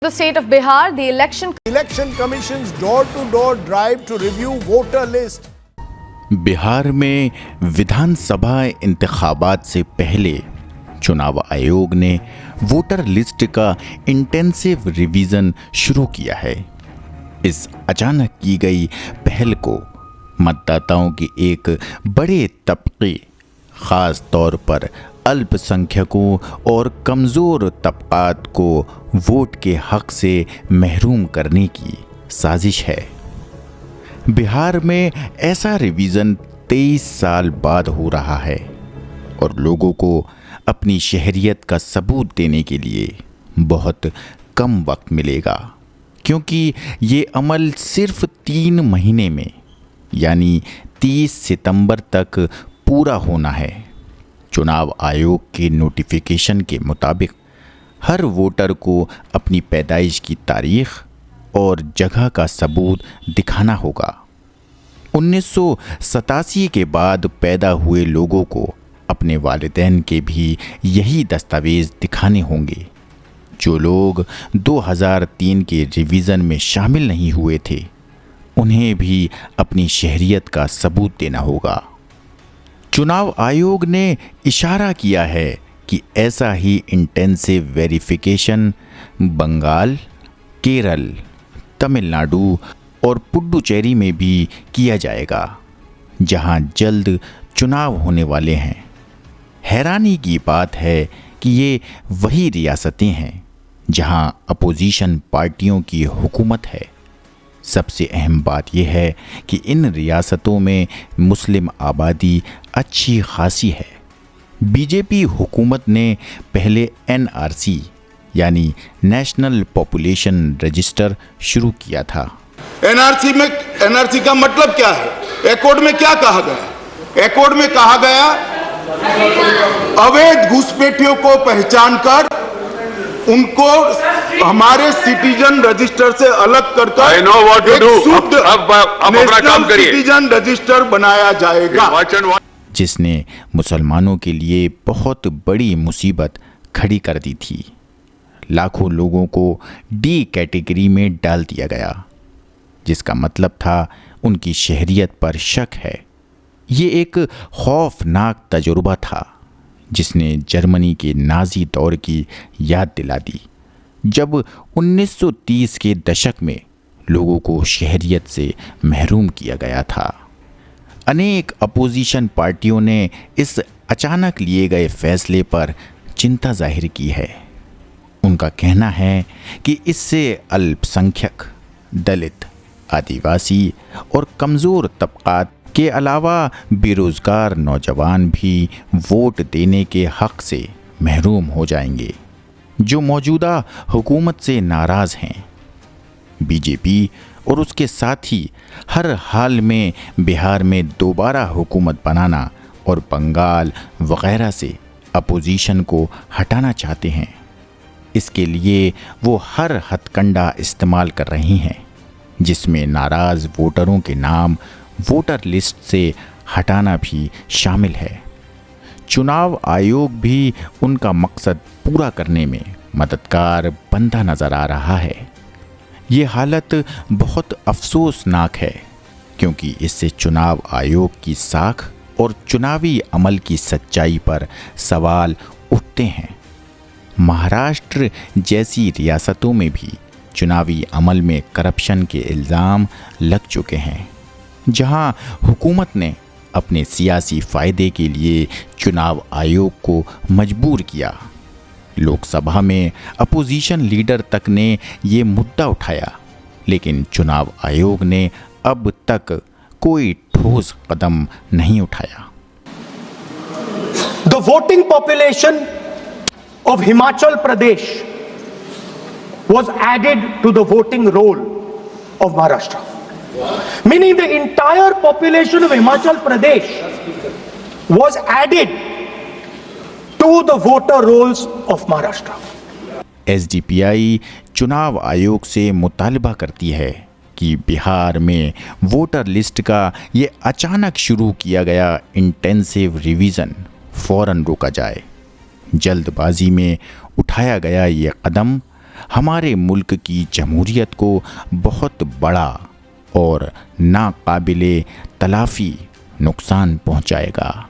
The state of Bihar, the Election Commission's door-to-door drive to review voter list. Bihar में विधानसभा इंतखाबात से पहले चुनाव आयोग ने वोटर लिस्ट का इंटेंसिव रिवीजन शुरू किया है। इस अचानक की गई पहल को मतदाताओं के एक बड़े तबके, खास तौर पर अल्पसंख्यकों और कमज़ोर तबकात को वोट के हक से महरूम करने की साजिश है। बिहार में ऐसा रिवीजन 23 साल बाद हो रहा है और लोगों को अपनी शहरियत का सबूत देने के लिए बहुत कम वक्त मिलेगा, क्योंकि ये अमल सिर्फ 3 महीने में यानी 30 सितंबर तक पूरा होना है। चुनाव आयोग के नोटिफिकेशन के मुताबिक हर वोटर को अपनी पैदाइश की तारीख और जगह का सबूत दिखाना होगा। 1987 के बाद पैदा हुए लोगों को अपने वालिदैन के भी यही दस्तावेज़ दिखाने होंगे। जो लोग 2003 के रिवीजन में शामिल नहीं हुए थे, उन्हें भी अपनी शहरियत का सबूत देना होगा। चुनाव आयोग ने इशारा किया है कि ऐसा ही इंटेंसिव वेरिफिकेशन बंगाल, केरल, तमिलनाडु और पुडुचेरी में भी किया जाएगा, जहां जल्द चुनाव होने वाले हैं। हैरानी की बात है कि ये वही रियासतें हैं जहां अपोजिशन पार्टियों की हुकूमत है। सबसे अहम बात यह है कि इन रियासतों में मुस्लिम आबादी अच्छी खासी है। बीजेपी हुकूमत ने पहले NRC यानी नेशनल पॉपुलेशन रजिस्टर शुरू किया था। NRC का मतलब क्या है? एकॉर्ड में क्या कहा गया? एकॉर्ड में कहा गया अवैध घुसपैठियों को पहचान कर उनको हमारे सिटीजन रजिस्टर से अलग कर सिटीजन रजिस्टर बनाया जाएगा, जिसने मुसलमानों के लिए बहुत बड़ी मुसीबत खड़ी कर दी थी। लाखों लोगों को D कैटेगरी में डाल दिया गया, जिसका मतलब था उनकी शहरियत पर शक है। ये एक खौफनाक तजुर्बा था जिसने जर्मनी के नाजी दौर की याद दिला दी, जब 1930 के दशक में लोगों को शहरियत से महरूम किया गया था। अनेक अपोजिशन पार्टियों ने इस अचानक लिए गए फैसले पर चिंता जाहिर की है। उनका कहना है कि इससे अल्पसंख्यक, दलित, आदिवासी और कमज़ोर तबकात के अलावा बेरोज़गार नौजवान भी वोट देने के हक़ से महरूम हो जाएंगे, जो मौजूदा हुकूमत से नाराज़ हैं। बीजेपी और उसके साथी हर हाल में बिहार में दोबारा हुकूमत बनाना और बंगाल वगैरह से अपोजिशन को हटाना चाहते हैं। इसके लिए वो हर हथकंडा इस्तेमाल कर रही हैं, जिसमें नाराज़ वोटरों के नाम वोटर लिस्ट से हटाना भी शामिल है। चुनाव आयोग भी उनका मकसद पूरा करने में मददगार बनता नज़र आ रहा है। ये हालत बहुत अफसोसनाक है, क्योंकि इससे चुनाव आयोग की साख और चुनावी अमल की सच्चाई पर सवाल उठते हैं। महाराष्ट्र जैसी रियासतों में भी चुनावी अमल में करप्शन के इल्ज़ाम लग चुके हैं, जहां हुकूमत ने अपने सियासी फ़ायदे के लिए चुनाव आयोग को मजबूर किया। लोकसभा में अपोजिशन लीडर तक ने ये मुद्दा उठाया, लेकिन चुनाव आयोग ने अब तक कोई ठोस कदम नहीं उठाया। The voting population of Himachal Pradesh was added to the voting roll of Maharashtra, meaning the entire population of Himachal Pradesh was added to the voter rolls of Maharashtra. SDPI चुनाव आयोग से मुतालबा करती है कि बिहार में वोटर लिस्ट का ये अचानक शुरू किया गया इंटेंसिव रिवीजन फ़ौरन रोका जाए। जल्दबाजी में उठाया गया ये कदम हमारे मुल्क की जमहूरियत को बहुत बड़ा और नाकाबिले तलाफ़ी नुकसान पहुंचाएगा।